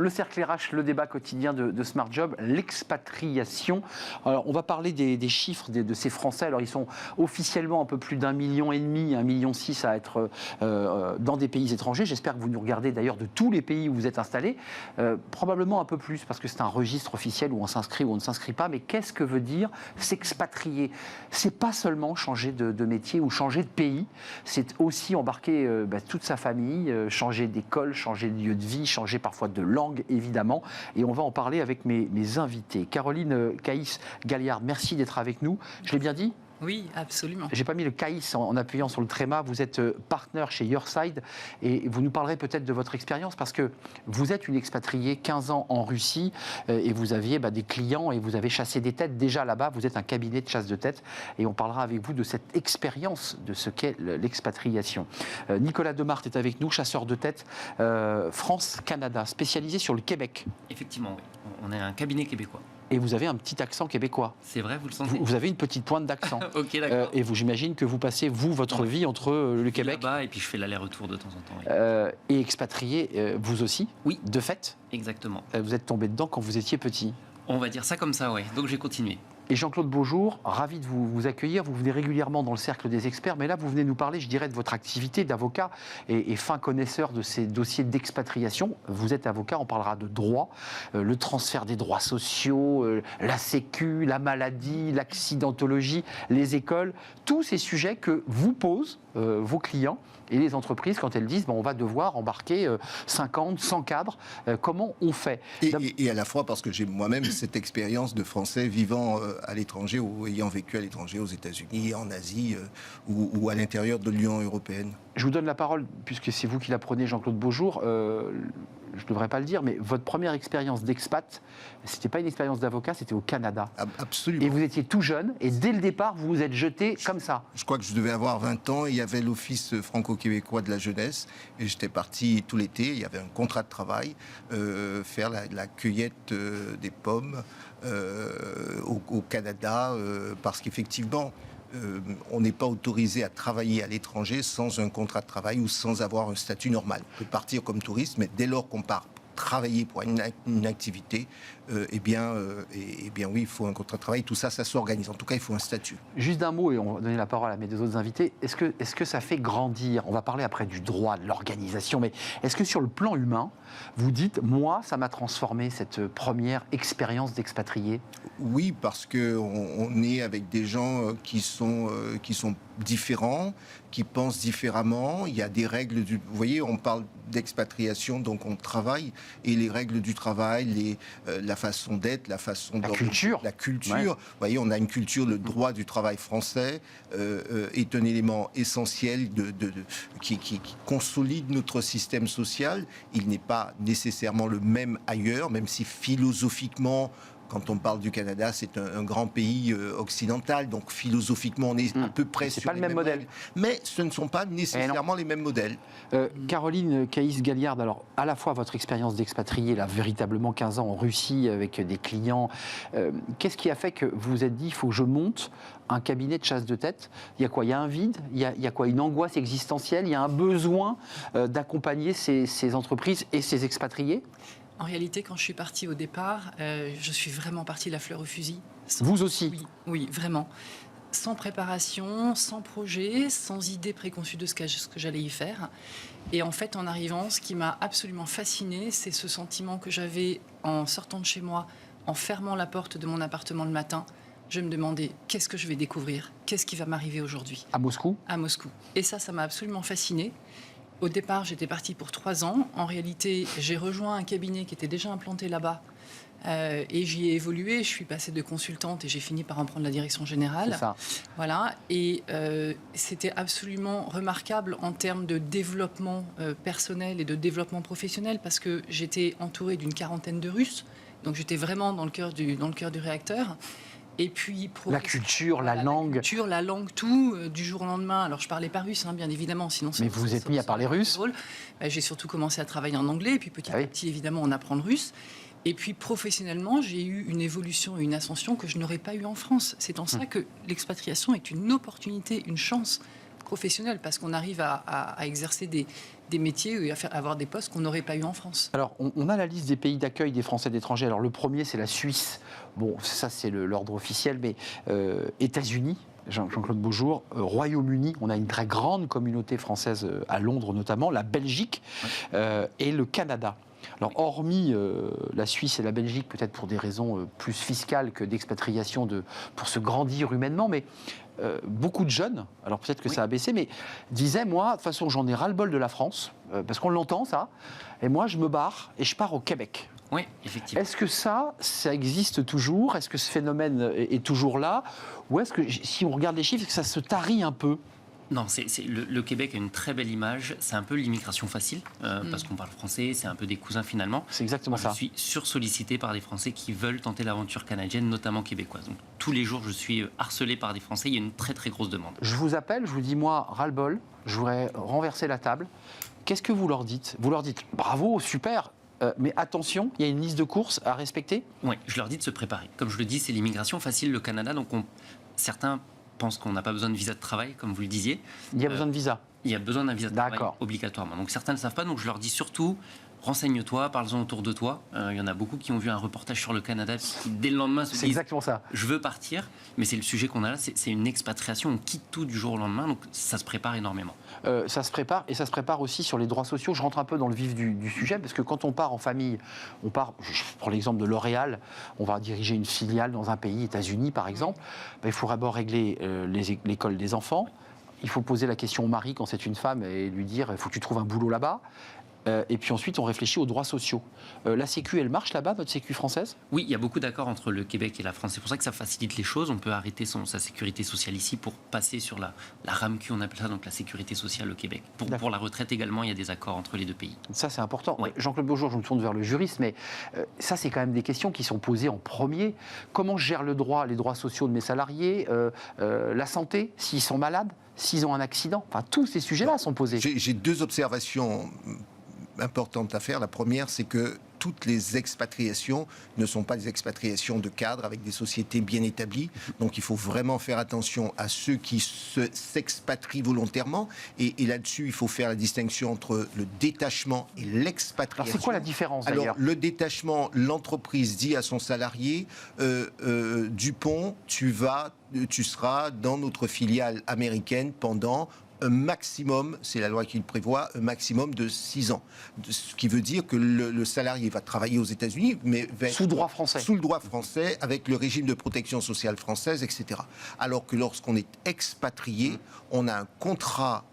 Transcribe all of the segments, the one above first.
Le cercle RH, le débat quotidien de Smart Job, l'expatriation. Alors, on va parler des chiffres de ces Français. Alors, ils sont officiellement un peu plus d'1,5 million, 1,6 million à être dans des pays étrangers. J'espère que vous nous regardez d'ailleurs de tous les pays où vous êtes installés. Probablement un peu plus, parce que c'est un registre officiel où on s'inscrit ou on ne s'inscrit pas. Mais qu'est-ce que veut dire s'expatrier? C'est pas seulement changer de métier ou changer de pays. C'est aussi embarquer toute sa famille, changer d'école, changer de lieu de vie, changer parfois de langue, évidemment. Et on va en parler avec mes invités. Caroline Caïs-Galliard, merci d'être avec nous. Je l'ai bien dit ? Oui, absolument. J'ai pas mis le Caïs en appuyant sur le tréma. Vous êtes partenaire chez Yourside et vous nous parlerez peut-être de votre expérience parce que vous êtes une expatriée, 15 ans en Russie et vous aviez des clients et vous avez chassé des têtes déjà là-bas. Vous êtes un cabinet de chasse de têtes et on parlera avec vous de cette expérience de ce qu'est l'expatriation. Nicolas Demart est avec nous, chasseur de têtes France-Canada, spécialisé sur le Québec. Effectivement, oui. On est un cabinet québécois. Et vous avez un petit accent québécois. C'est vrai, vous le sentez? Vous avez une petite pointe d'accent. Ok, d'accord. Et j'imagine que vous passez, votre vie entre le Québec... Là-bas, et puis je fais l'aller-retour de temps en temps. Oui. Et expatrié, vous aussi? Oui. De fait? Exactement. Vous êtes tombé dedans quand vous étiez petit? On va dire ça comme ça, oui. Donc j'ai continué. Et Jean-Claude Beaujour, ravi de vous accueillir. Vous venez régulièrement dans le cercle des experts, mais là, vous venez nous parler, je dirais, de votre activité d'avocat et fin connaisseur de ces dossiers d'expatriation. Vous êtes avocat, on parlera de droit, le transfert des droits sociaux, la sécu, la maladie, l'accidentologie, les écoles, tous ces sujets que vous posent vos clients et les entreprises quand elles disent on va devoir embarquer 50, 100 cadres. Comment on fait? Et à la fois parce que j'ai moi-même cette expérience de Français vivant à l'étranger ou ayant vécu à l'étranger, aux États-Unis, en Asie ou à l'intérieur de l'Union européenne. Je vous donne la parole, puisque c'est vous qui la prenez, Jean-Claude Beaujour. Je ne devrais pas le dire, mais votre première expérience d'expat, ce n'était pas une expérience d'avocat, c'était au Canada. Absolument. Et vous étiez tout jeune, et dès le départ, vous vous êtes jeté comme ça. Je crois que je devais avoir 20 ans, il y avait l'Office franco-québécois de la jeunesse, et j'étais parti tout l'été, il y avait un contrat de travail, faire la cueillette des pommes au Canada, parce qu'effectivement, on n'est pas autorisé à travailler à l'étranger sans un contrat de travail ou sans avoir un statut normal. On peut partir comme touriste, mais dès lors qu'on part travailler pour une activité, eh bien oui, il faut un contrat de travail. Tout ça, ça s'organise. En tout cas, il faut un statut. Juste d'un mot, et on va donner la parole à mes deux autres invités. Est-ce que ça fait grandir? On va parler après du droit, de l'organisation, mais est-ce que sur le plan humain, vous dites, moi, ça m'a transformé cette première expérience d'expatrié? Oui, parce qu'on est avec des gens qui sont différents, qui pensent différemment. Il y a des règles vous voyez, on parle d'expatriation, donc on travaille, et les règles du travail, la façon d'être, la façon la culture. Ouais. Vous voyez, on a une culture, le droit du travail français est un élément essentiel qui consolide notre système social. Il n'est pas nécessairement le même ailleurs, même si philosophiquement, quand on parle du Canada, c'est un grand pays occidental, donc philosophiquement, on est à peu près sur pas le même modèle. Mais ce ne sont pas nécessairement les mêmes modèles. Caroline Caïs-Galliard, alors à la fois votre expérience d'expatrié, là, véritablement 15 ans en Russie avec des clients, qu'est-ce qui a fait que vous vous êtes dit, il faut que je monte un cabinet de chasse de tête? Il y a quoi? Il y a un vide? Il y a quoi? Une angoisse existentielle? Il y a un besoin d'accompagner ces entreprises et ces expatriés? En réalité, quand je suis partie au départ, je suis vraiment partie la fleur au fusil. Vous aussi? Oui, vraiment. Sans préparation, sans projet, sans idée préconçue de ce que j'allais y faire. Et en fait, en arrivant, ce qui m'a absolument fascinée, c'est ce sentiment que j'avais en sortant de chez moi, en fermant la porte de mon appartement le matin. Je me demandais, qu'est-ce que je vais découvrir? Qu'est-ce qui va m'arriver aujourd'hui? À Moscou? À Moscou. Et ça m'a absolument fascinée. Au départ, j'étais partie pour 3 ans. En réalité, j'ai rejoint un cabinet qui était déjà implanté là-bas. Et j'y ai évolué. Je suis passée de consultante et j'ai fini par en prendre la direction générale. C'est ça. Voilà. Et c'était absolument remarquable en termes de développement personnel et de développement professionnel parce que j'étais entourée d'une 40aine de Russes. Donc j'étais vraiment dans le cœur du réacteur. Et puis, la culture, la langue. La culture, la langue, tout, du jour au lendemain. Alors, je parlais pas russe, bien évidemment, sinon... Mais vous vous êtes mis à parler russe? J'ai surtout commencé à travailler en anglais, et puis petit à petit, évidemment, on apprend le russe. Et puis, professionnellement, j'ai eu une évolution et une ascension que je n'aurais pas eu en France. C'est en ça que l'expatriation est une opportunité, une chance professionnel, parce qu'on arrive à exercer des métiers et à avoir des postes qu'on n'aurait pas eu en France. Alors, on a la liste des pays d'accueil des Français d'étrangers. Alors, le premier, c'est la Suisse. Bon, ça, c'est l'ordre officiel, mais États-Unis. Jean-Claude Beaujour, Royaume-Uni, on a une très grande communauté française à Londres notamment, la Belgique et le Canada. Alors, hormis la Suisse et la Belgique, peut-être pour des raisons plus fiscales que d'expatriation pour se grandir humainement, mais beaucoup de jeunes, alors peut-être que ça a baissé, mais disaient, moi, de toute façon, j'en ai ras-le-bol de la France, parce qu'on l'entend, ça, et moi, je me barre et je pars au Québec. Oui, effectivement. Est-ce que ça existe toujours? Est-ce que ce phénomène est toujours là? Ou est-ce que, si on regarde les chiffres, que ça se tarit un peu? Non, le Québec a une très belle image. C'est un peu l'immigration facile, parce qu'on parle français, c'est un peu des cousins finalement. C'est exactement ça. Je suis sursollicité par des Français qui veulent tenter l'aventure canadienne, notamment québécoise. Donc, tous les jours, je suis harcelé par des Français. Il y a une très très grosse demande. Je vous appelle, je vous dis, moi, ras-le-bol, je voudrais renverser la table. Qu'est-ce que vous leur dites? Vous leur dites, bravo, super, mais attention, il y a une liste de courses à respecter? Oui, je leur dis de se préparer. Comme je le dis, c'est l'immigration facile, le Canada. Donc certains pensent qu'on n'a pas besoin de visa de travail, comme vous le disiez. Il y a besoin de visa? Il y a besoin d'un visa de travail obligatoirement. Donc certains ne savent pas, donc je leur dis surtout, renseigne-toi, parle-en autour de toi. Il y en a beaucoup qui ont vu un reportage sur le Canada, qui dès le lendemain se disent, exactement ça. Je veux partir, mais c'est le sujet qu'on a là, c'est une expatriation, on quitte tout du jour au lendemain, donc ça se prépare énormément. Ça se prépare, et ça se prépare aussi sur les droits sociaux. Je rentre un peu dans le vif du sujet, parce que quand on part en famille, je prends l'exemple de L'Oréal, on va diriger une filiale dans un pays, États-Unis par exemple, il faut d'abord régler l'école des enfants, il faut poser la question au mari quand c'est une femme et lui dire, il faut que tu trouves un boulot là-bas. Et puis ensuite, on réfléchit aux droits sociaux. La Sécu, elle marche là-bas, votre Sécu française? Oui, il y a beaucoup d'accords entre le Québec et la France. C'est pour ça que ça facilite les choses. On peut arrêter sa sécurité sociale ici pour passer sur la RAMQ, on appelle ça, donc la sécurité sociale au Québec. Pour la retraite également, il y a des accords entre les deux pays. Ça, c'est important. Oui. Jean-Claude Beaujour, je me tourne vers le juriste, mais ça, c'est quand même des questions qui sont posées en premier. Comment je gère les droits sociaux de mes salariés, la santé, s'ils sont malades, s'ils ont un accident? Enfin, tous ces sujets-là sont posés. J'ai deux observations importante à faire. La première, c'est que toutes les expatriations ne sont pas des expatriations de cadres avec des sociétés bien établies. Donc il faut vraiment faire attention à ceux qui s'expatrient volontairement. Et là-dessus, il faut faire la distinction entre le détachement et l'expatriation. Alors c'est quoi la différence d'ailleurs? Alors le détachement, l'entreprise dit à son salarié, Dupont, tu seras dans notre filiale américaine pendant un maximum, c'est la loi qui le prévoit, un maximum de 6 ans. Ce qui veut dire que le salarié va travailler aux États-Unis, mais sous droit français. Sous le droit français, avec le régime de protection sociale française, etc. Alors que lorsqu'on est expatrié, on a un contrat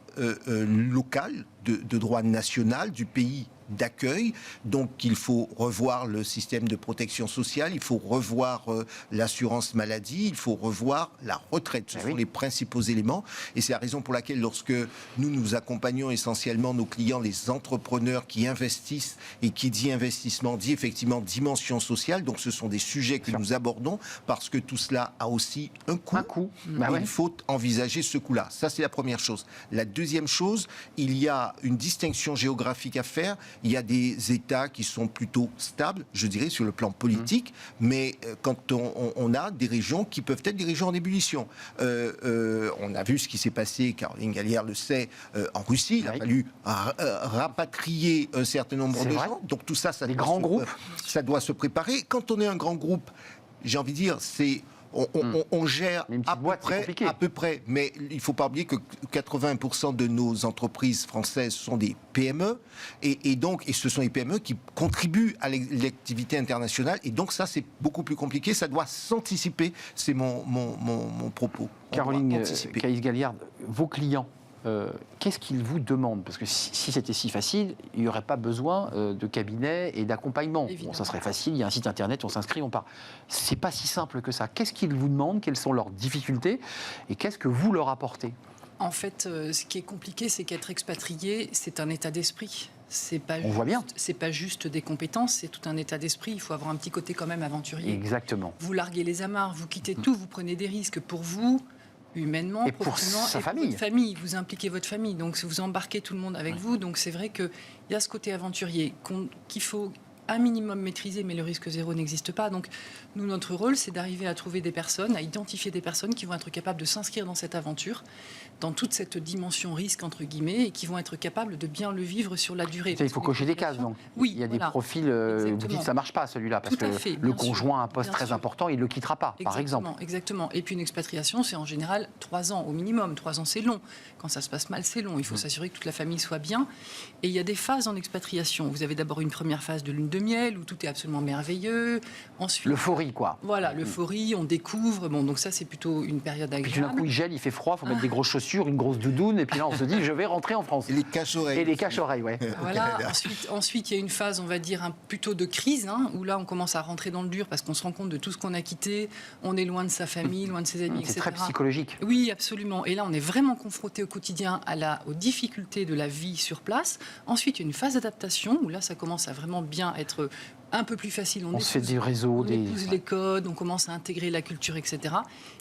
local de droit national du pays d'accueil, donc il faut revoir le système de protection sociale, il faut revoir l'assurance maladie, il faut revoir la retraite. Ce sont les principaux éléments, et c'est la raison pour laquelle lorsque nous accompagnons essentiellement nos clients, les entrepreneurs qui investissent, et qui dit investissement dit effectivement dimension sociale, donc ce sont des sujets que nous abordons, parce que tout cela a aussi un coût. Il faut envisager ce coût-là. Ça, c'est la première chose. La deuxième chose, il y a une distinction géographique à faire. Il y a des États qui sont plutôt stables, je dirais, sur le plan politique, mais quand on a des régions qui peuvent être des régions en ébullition. On a vu ce qui s'est passé, Caroline Gallière le sait, en Russie. Il a fallu rapatrier un certain nombre de gens. Donc tout ça, ça doit se préparer. Quand on est un grand groupe, j'ai envie de dire, on gère à peu près, mais il ne faut pas oublier que 80% de nos entreprises françaises sont des PME, et ce sont les PME qui contribuent à l'activité internationale, et donc ça, c'est beaucoup plus compliqué, ça doit s'anticiper, c'est mon propos. Caroline Caïs-Galliard, vos clients, qu'est-ce qu'ils vous demandent? Parce que si c'était si facile, il n'y aurait pas besoin de cabinet et d'accompagnement. Bon, ça serait facile, il y a un site internet, on s'inscrit, on part. C'est pas si simple que ça. Qu'est-ce qu'ils vous demandent? Quelles sont leurs difficultés? Et qu'est-ce que vous leur apportez? En fait, ce qui est compliqué, c'est qu'être expatrié, c'est un état d'esprit. On voit bien. C'est pas juste des compétences, c'est tout un état d'esprit. Il faut avoir un petit côté quand même aventurier. Exactement. Vous larguez les amarres, vous quittez tout, vous prenez des risques pour vous, humainement, et pour sa famille. Votre famille, vous impliquez votre famille, donc vous embarquez tout le monde avec vous. Donc c'est vrai qu'il y a ce côté aventurier qu'il faut un minimum maîtrisé, mais le risque zéro n'existe pas. Donc, nous, notre rôle, c'est d'arriver à trouver des personnes, à identifier des personnes qui vont être capables de s'inscrire dans cette aventure, dans toute cette dimension risque, entre guillemets, et qui vont être capables de bien le vivre sur la durée. Il faut cocher des cases, donc. Oui, il y a voilà. des profils, vous dites ça ne marche pas, celui-là, parce Tout à que fait, le bien sûr, conjoint a un poste bien très sûr. important, il ne le quittera pas, par exemple. Exactement. Et puis une expatriation, c'est en général 3 ans au minimum. 3 ans, c'est long. Quand ça se passe mal, c'est long. Il faut s'assurer que toute la famille soit bien. Et il y a des phases en expatriation. Vous avez d'abord une première phase de lune de miel, où tout est absolument merveilleux. Ensuite, l'euphorie, quoi. Voilà, l'euphorie, on découvre. Bon, donc ça, c'est plutôt une période agréable. Puis tout d'un coup, il gèle, il fait froid, il faut mettre des grosses chaussures, une grosse doudoune, et puis là, on se dit, je vais rentrer en France. Et les cache-oreilles. Et les cache-oreilles, ouais. Voilà. Ensuite, il y a une phase, on va dire, plutôt de crise, où là, on commence à rentrer dans le dur parce qu'on se rend compte de tout ce qu'on a quitté. On est loin de sa famille, loin de ses amis, etc. C'est très psychologique. Oui, absolument. Et là, on est vraiment confronté au quotidien aux difficultés de la vie sur place. Ensuite, il y a une phase d'adaptation où là, ça commence à vraiment bien être un peu plus facile. On se fait des réseaux, on épouse les codes, on commence à intégrer la culture, etc.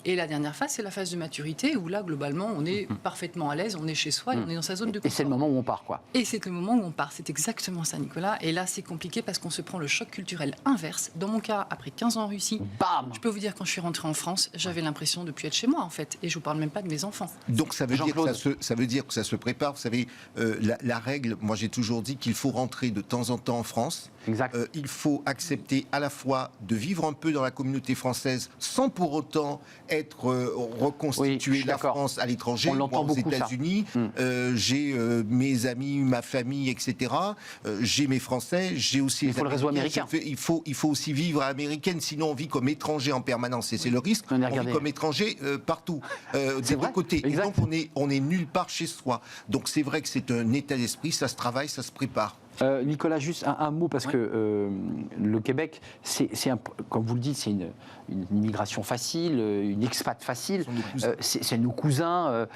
Et la dernière phase, c'est la phase de maturité où là, globalement, on est parfaitement à l'aise, on est chez soi et on est dans sa zone de confort. Et c'est le moment où on part, quoi. Et c'est le moment où on part. C'est exactement ça, Nicolas. Et là, c'est compliqué parce qu'on se prend le choc culturel inverse. Dans mon cas, après 15 ans en Russie, bam, je peux vous dire, quand je suis rentrée en France, j'avais l'impression de ne plus être chez moi, en fait. Et je ne vous parle même pas de mes enfants. Donc ça veut, dire que ça se prépare. Vous savez, la règle, moi j'ai toujours dit qu'il faut rentrer de temps en temps en France. Exact. Il faut accepter à la fois de vivre un peu dans la communauté française sans pour autant être reconstituer la France à l'étranger. On l'entend beaucoup, aux États-Unis, j'ai mes amis, ma famille, etc. J'ai mes Français, j'ai aussi. Il faut le réseau américain. Il faut aussi vivre à l'américaine, sinon on vit comme étranger en permanence. Et c'est le risque. On vit comme étranger partout, des deux côtés. Et donc on est nulle part chez soi. Donc c'est vrai que c'est un état d'esprit, ça se travaille, ça se prépare. Nicolas, juste un mot, parce que le Québec, comme vous le dites, c'est une immigration facile, une expat facile. C'est nos cousins.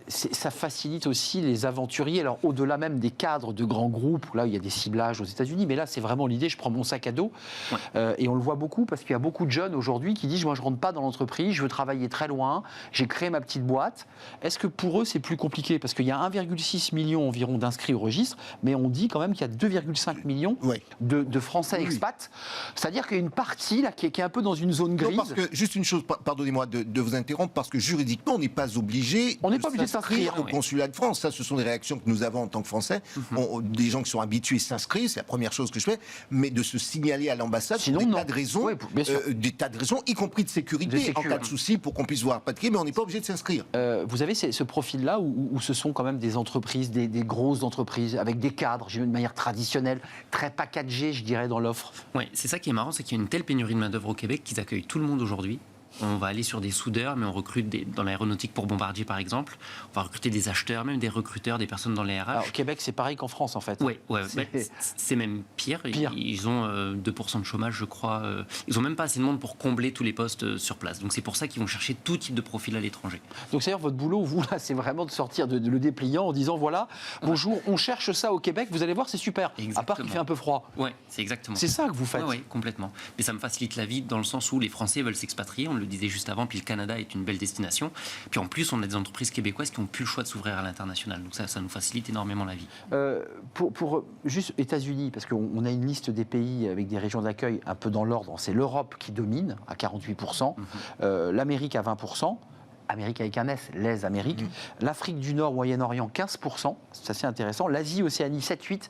Ça facilite aussi les aventuriers. Alors, au-delà même des cadres de grands groupes, où là, il y a des ciblages aux États-Unis, mais là, c'est vraiment l'idée, je prends mon sac à dos. Et on le voit beaucoup, parce qu'il y a beaucoup de jeunes aujourd'hui qui disent, moi, je ne rentre pas dans l'entreprise, je veux travailler très loin, j'ai créé ma petite boîte. Est-ce que pour eux, c'est plus compliqué? Parce qu'il y a 1,6 million environ d'inscrits au registre, mais on dit quand même qu'il y a 2,5 millions de Français expats. C'est-à-dire qu'il y a une partie là, qui est un peu dans une zone grise. Non, parce que, juste une chose, pardonnez-moi de vous interrompre, parce que juridiquement, on n'est pas obligé de s'inscrire au consulat de France. Ça, ce sont des réactions que nous avons en tant que Français. Des gens qui sont habitués s'inscrivent, c'est la première chose que je fais, mais de se signaler à l'ambassade, sinon, des tas de raisons, des tas de raisons, y compris de sécurité, en cas de souci, pour qu'on puisse voir papier, mais on n'est pas obligé de s'inscrire. Vous avez ce profil-là où ce sont quand même des entreprises, des grosses entreprises, avec des cadres, d'une manière traditionnelle, très packagée, je dirais, dans l'offre. Oui, c'est ça qui est marrant, c'est qu'il y a une telle pénurie de main-d'œuvre au Québec qu'ils accueillent tout le monde aujourd'hui. On va aller sur des soudeurs, mais on recrute dans l'aéronautique pour Bombardier, par exemple. On va recruter des acheteurs, même des recruteurs, des personnes dans les RH. Alors, au Québec, c'est pareil qu'en France, en fait. Oui, c'est même pire. Ils ont 2% de chômage, je crois. Ils n'ont même pas assez de monde pour combler tous les postes sur place. Donc, c'est pour ça qu'ils vont chercher tout type de profil à l'étranger. Donc, c'est-à-dire, votre boulot, vous, là, c'est vraiment de sortir le dépliant en disant, voilà, bonjour, on cherche ça au Québec, vous allez voir, c'est super. Exactement. À part qu'il fait un peu froid. Oui, c'est exactement. C'est ça que vous faites. Oui, complètement. Mais ça me facilite la vie dans le sens où les Français veulent s'expatrier. On le disait juste avant, puis le Canada est une belle destination. Puis en plus, on a des entreprises québécoises qui n'ont plus le choix de s'ouvrir à l'international. Donc ça nous facilite énormément la vie. Pour juste États-Unis, parce qu'on a une liste des pays avec des régions d'accueil un peu dans l'ordre. C'est l'Europe qui domine à 48%, l'Amérique à 20%. Amérique avec un S, les Amériques. L'Afrique du Nord, Moyen-Orient, 15%. C'est assez intéressant. L'Asie, Océanie, 7-8%.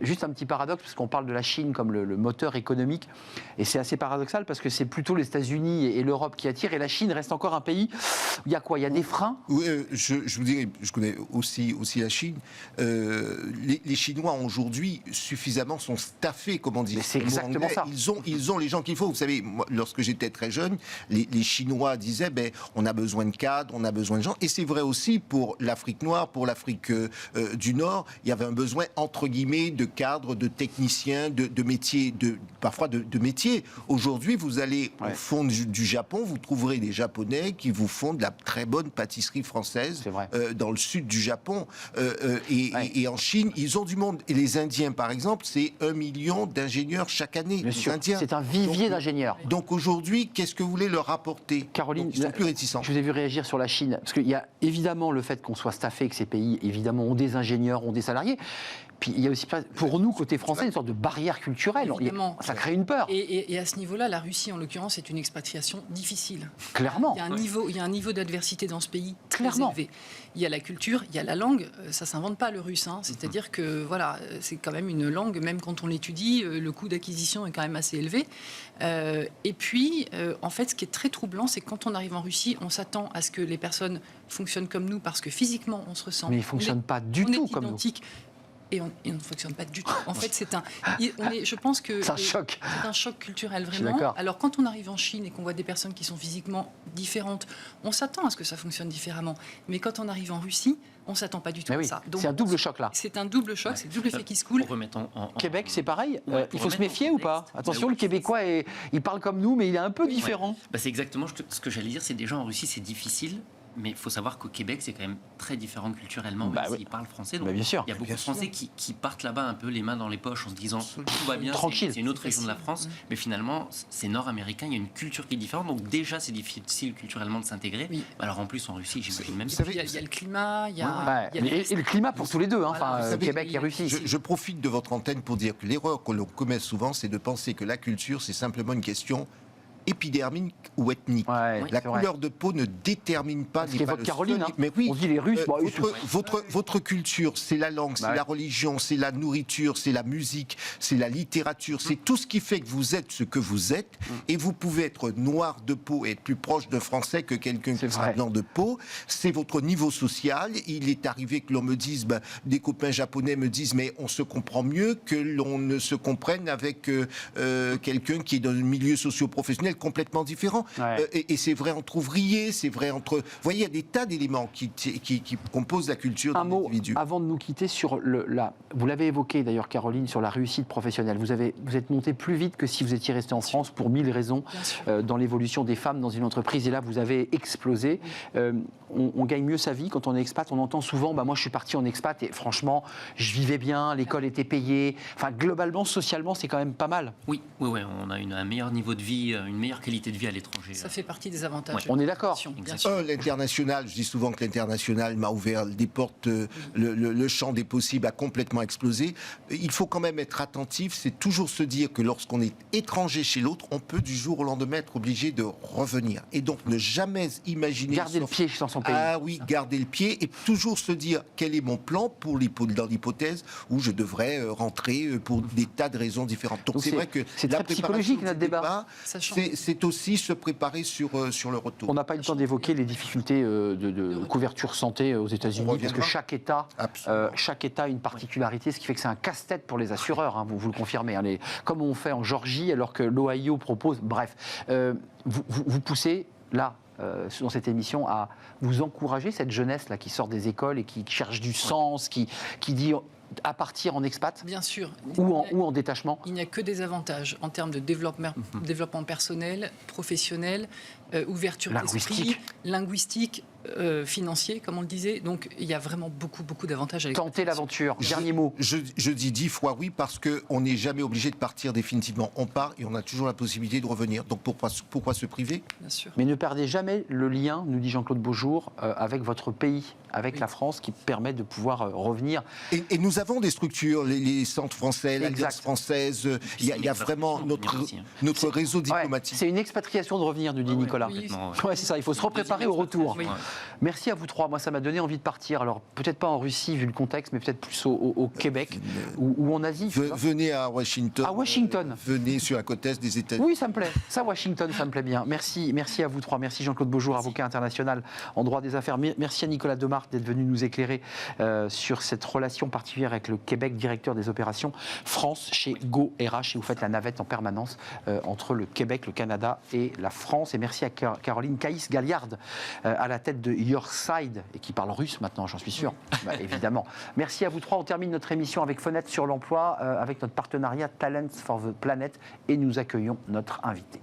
Juste un petit paradoxe, parce qu'on parle de la Chine comme le moteur économique. Et c'est assez paradoxal, parce que c'est plutôt les États-Unis et l'Europe qui attirent. Et la Chine reste encore un pays où il y a quoi? Il y a des freins? Oui, je vous dirais, je connais aussi la Chine. Les Chinois, aujourd'hui, suffisamment sont staffés, comme on dit. C'est exactement ça. Ils ont les gens qu'il faut. Vous savez, moi, lorsque j'étais très jeune, les Chinois disaient, on a besoin de cadres, on a besoin de gens. Et c'est vrai aussi pour l'Afrique noire, pour l'Afrique du Nord. Il y avait un besoin, entre guillemets, de cadres, de techniciens, de métiers, parfois de métiers. Aujourd'hui, vous allez au fond du Japon, vous trouverez des Japonais qui vous font de la très bonne pâtisserie française dans le sud du Japon. Et en Chine, ils ont du monde. Et les Indiens, par exemple, c'est 1 million d'ingénieurs chaque année. Bien sûr, c'est un vivier d'ingénieurs. Donc aujourd'hui, qu'est-ce que vous voulez leur apporter? Caroline, ils sont plus réticents. Je vous ai vu réagir sur la Chine, parce qu'il y a évidemment le fait qu'on soit staffé, que ces pays, évidemment, ont des ingénieurs, ont des salariés. Puis il y a aussi, pour nous, côté français, une sorte de barrière culturelle. Évidemment. Ça crée une peur. Et à ce niveau-là, la Russie, en l'occurrence, est une expatriation difficile. Clairement. Il y a un niveau d'adversité dans ce pays très Clairement. élevé. Il y a la culture, il y a la langue. Ça ne s'invente pas, le russe. C'est-à-dire que voilà, c'est quand même une langue, même quand on l'étudie, le coût d'acquisition est quand même assez élevé. Et puis, en fait, ce qui est très troublant, c'est que quand on arrive en Russie, on s'attend à ce que les personnes fonctionnent comme nous parce que physiquement, on se ressent. Mais ils ne fonctionnent pas du tout comme nous. Identique. Et on ne fonctionne pas du tout. En fait, je pense que c'est un choc. C'est un choc culturel, Je suis vraiment. d'accord. Alors, quand on arrive en Chine et qu'on voit des personnes qui sont physiquement différentes, on s'attend à ce que ça fonctionne différemment. Mais quand on arrive en Russie, on ne s'attend pas du tout Mais à oui, ça. Donc, c'est un double choc là. C'est un double choc, c'est le double effet qui se coule. Pour remettre Québec, c'est pareil. Ouais, Il pour faut se remettre méfier en ou pas? contexte. Attention, Bah oui. le Québécois, il parle comme nous, mais il est un peu différent. Bah, c'est exactement ce que j'allais dire. C'est déjà en Russie, c'est difficile. Mais il faut savoir qu'au Québec, c'est quand même très différent culturellement, même s'ils parlent français. Donc, bien sûr. il y a beaucoup de Français qui partent là-bas un peu les mains dans les poches en se disant tout va bien, Tranquille. c'est une autre région de la France. Mais finalement, c'est nord-américain, il y a une culture qui est différente. Donc déjà, c'est difficile culturellement de s'intégrer. Oui. Alors en plus, en Russie, j'imagine même. Il y a le climat, il y a... Ouais. il y a Et le climat pour tous les deux, hein. Voilà. Enfin, Vous savez, Québec et Russie. Je profite de votre antenne pour dire que l'erreur que l'on commet souvent, c'est de penser que la culture, c'est simplement une question épidermique ou ethnique. Ouais, La c'est vrai. couleur de peau ne détermine pas. Ce qu'évoque Caroline, hein. Mais oui, On dit les Russes, bah, ils votre culture, c'est la langue, c'est Ouais. la religion, c'est la nourriture, c'est la musique, c'est la littérature, c'est tout ce qui fait que vous êtes ce que vous êtes. Et vous pouvez être noir de peau et être plus proche d'un Français que quelqu'un C'est qui sera vrai. blanc de peau. C'est votre niveau social. Il est arrivé que l'on me dise, des copains japonais me disent, mais on se comprend mieux que l'on ne se comprenne avec quelqu'un qui est dans un milieu socio-professionnel complètement différent. Ouais. Et c'est vrai entre ouvriers, c'est vrai entre... Vous voyez, il y a des tas d'éléments qui composent la culture Un d'un mot individu. avant de nous quitter sur vous l'avez évoqué d'ailleurs Caroline, sur la réussite professionnelle. Vous êtes monté plus vite que si vous étiez resté en France pour 1000 raisons Bien sûr. dans l'évolution des femmes dans une entreprise. Et là, vous avez explosé. On gagne mieux sa vie quand on est expat. On entend souvent, moi je suis parti en expat et franchement, je vivais bien, l'école était payée. Enfin, globalement, socialement, c'est quand même pas mal. Oui, on a un meilleur niveau de vie, une meilleure qualité de vie à l'étranger. Ça fait partie des avantages. Ouais. de On est d'accord. l'expatriation, bien Exactement. sûr. L'international, je dis souvent que l'international m'a ouvert des portes, le champ des possibles a complètement explosé. Il faut quand même être attentif, c'est toujours se dire que lorsqu'on est étranger chez l'autre, on peut du jour au lendemain être obligé de revenir. Et donc ne jamais imaginer... Garder le pied dans son pays. Ah oui, garder le pied et toujours se dire quel est mon plan dans l'hypothèse où je devrais rentrer pour des tas de raisons différentes. Donc c'est vrai que c'est la très préparation psychologique, du notre débat. départ, Ça change. c'est aussi se préparer sur le retour. On n'a pas eu le temps d'évoquer les difficultés de couverture santé aux On États-Unis, reviendra. parce que Absolument. chaque État a une particularité, ce qui fait que c'est un casse-tête pour les assureurs, hein, vous le confirmez. Hein, comme on fait en Georgie, alors que l'Ohio propose. Bref, vous poussez là. Dans cette émission, à vous encourager cette jeunesse là qui sort des écoles et qui cherche du sens, qui dit à partir en expat Bien sûr. ou en détachement. Il n'y a que des avantages en termes de développement personnel, professionnel, ouverture d'esprit, linguistique, financier, comme on le disait. Donc, il y a vraiment beaucoup d'avantages. Tenter l'aventure. Dernier mot. Je dis 10 fois oui parce qu'on n'est jamais obligé de partir définitivement. On part et on a toujours la possibilité de revenir. Donc pourquoi se priver? Bien sûr. Mais ne perdez jamais le lien, nous dit Jean-Claude Beaujour, avec votre pays, avec la France, qui permet de pouvoir revenir. Et nous avons des structures, les centres français, l'Alliance Exact. française. Il y a vraiment notre réseau diplomatique. C'est une expatriation de revenir, nous dit Nicolas. Oui. Ouais, c'est ça, il faut se repréparer au retour. Oui. Merci à vous trois. Moi, ça m'a donné envie de partir. Alors, peut-être pas en Russie, vu le contexte, mais peut-être plus au Québec ou en Asie. Venez à Washington. À Washington. Venez sur la côte est des États-Unis. Oui, ça me plaît. Ça, Washington, ça me plaît bien. Merci à vous trois. Merci Jean-Claude Beaujour, avocat international en droit des affaires. Merci à Nicolas Demarthe d'être venu nous éclairer sur cette relation particulière avec le Québec, directeur des opérations France chez Go RH. Et vous faites la navette en permanence entre le Québec, le Canada et la France. Et merci à Caroline Caïs-Galliard à la tête de Your Side et qui parle russe maintenant, j'en suis sûr. Bah, évidemment. Merci à vous trois. On termine notre émission avec Fenêtre sur l'emploi, avec notre partenariat Talents for the Planet et nous accueillons notre invité.